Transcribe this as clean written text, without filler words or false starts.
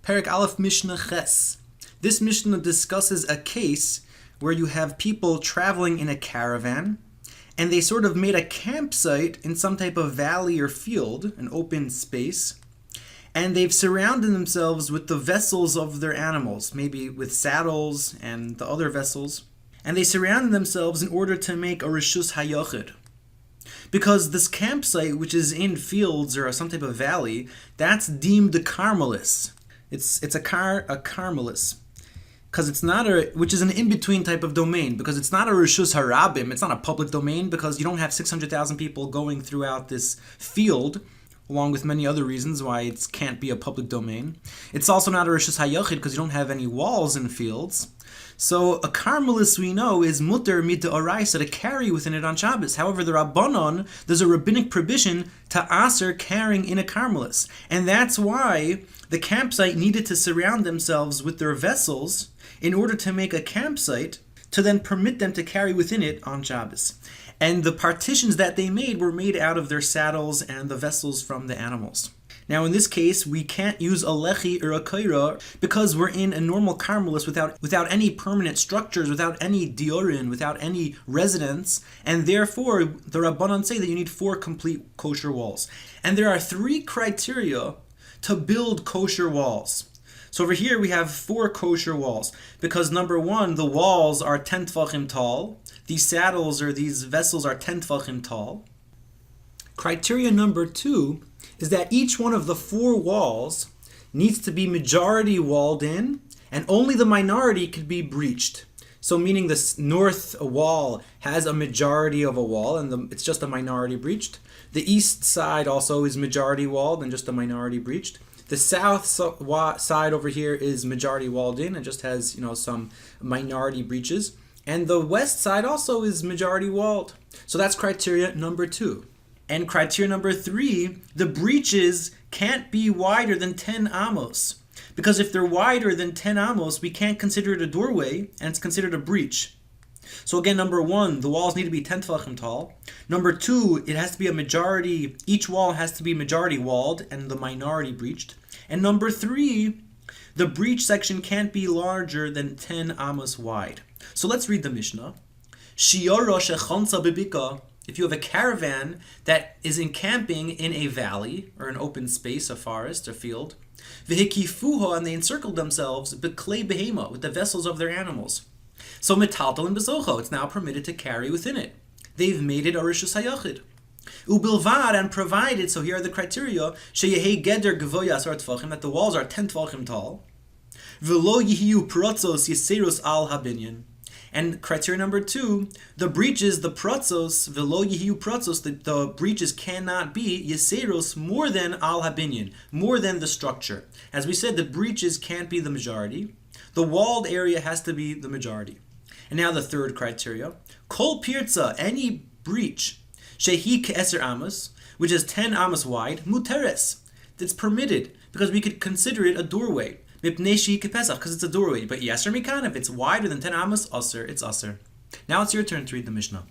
Perek Aleph Mishna Ches. This Mishnah discusses a case where you have people traveling in a caravan, and they sort of made a campsite in some type of valley or field, an open space, and they've surrounded themselves with the vessels of their animals, maybe with saddles and the other vessels, and they surrounded themselves in order to make a Rishus Hayochid. Because this campsite, which is in fields or some type of valley, that's deemed a Carmelis. It's a Carmelis. Because it's not which is an in-between type of domain, because it's not a Rishus Harabim, it's not a public domain, because you don't have 600,000 people going throughout this field, along with many other reasons why it can't be a public domain. It's also not a Rishus Hayochid, because you don't have any walls in fields. So a Carmelis, we know, is mutter mita oraisa, to carry within it on Shabbos. However, the Rabbanon, there's a rabbinic prohibition to aser carrying in a Carmelis. And that's why the campsite needed to surround themselves with their vessels in order to make a campsite to then permit them to carry within it on Shabbos. And the partitions that they made were made out of their saddles and the vessels from the animals. Now in this case, we can't use a lechi or a kaira because we're in a normal Carmelis without any permanent structures, without any diorin, without any residence, and therefore the Rabbanan say that you need 4 complete kosher walls. And there are 3 criteria to build kosher walls. So over here we have 4 kosher walls, because number 1, the walls are 10 tefachim tall, these saddles or these vessels are 10 tefachim tall. Criteria number 2 is that each one of the 4 walls needs to be majority walled in, and only the minority could be breached. So meaning the north wall has a majority of a wall, and it's just a minority breached. The east side also is majority walled and just a minority breached. The south side over here is majority walled in and just has, some minority breaches. And the west side also is majority walled. So that's criteria number 2. And criteria number 3, the breaches can't be wider than 10 amos. Because if they're wider than 10 amos, we can't consider it a doorway, and it's considered a breach. So again, number 1, the walls need to be 10 tefachim tall. Number 2, it has to be a majority, each wall has to be majority walled and the minority breached. And number 3, the breach section can't be larger than 10 amos wide. So let's read the Mishnah. Shiora shechonsa bebika. If you have a caravan that is encamping in a valley or an open space, a forest, a field, v'hikifuha, and they encircled themselves b'klei behema, with the vessels of their animals. So metaltal and bezocho, it's now permitted to carry within it. They've made it a rishus hayachid. Ubilvad, and provided, so here are the criteria, sheyehei geder gvoya asar tefachim, that the walls are 10 tefachim tall, v'lo yihiu protzos yiserus al habinyan. And criteria number 2, the breaches, the protzos, v'lo yihiu protzos, the breaches cannot be yiseros more than al habinyan, more than the structure. As we said, the breaches can't be the majority. The walled area has to be the majority. And now the third criteria, kol pirza, any breach, shehi ke'eser amos, which is 10 amos wide, muteres, it's permitted, because we could consider it a doorway. Because it's a doorway. But yaser mikan, if it's wider than 10 amos, aser, it's aser. Now it's your turn to read the Mishnah.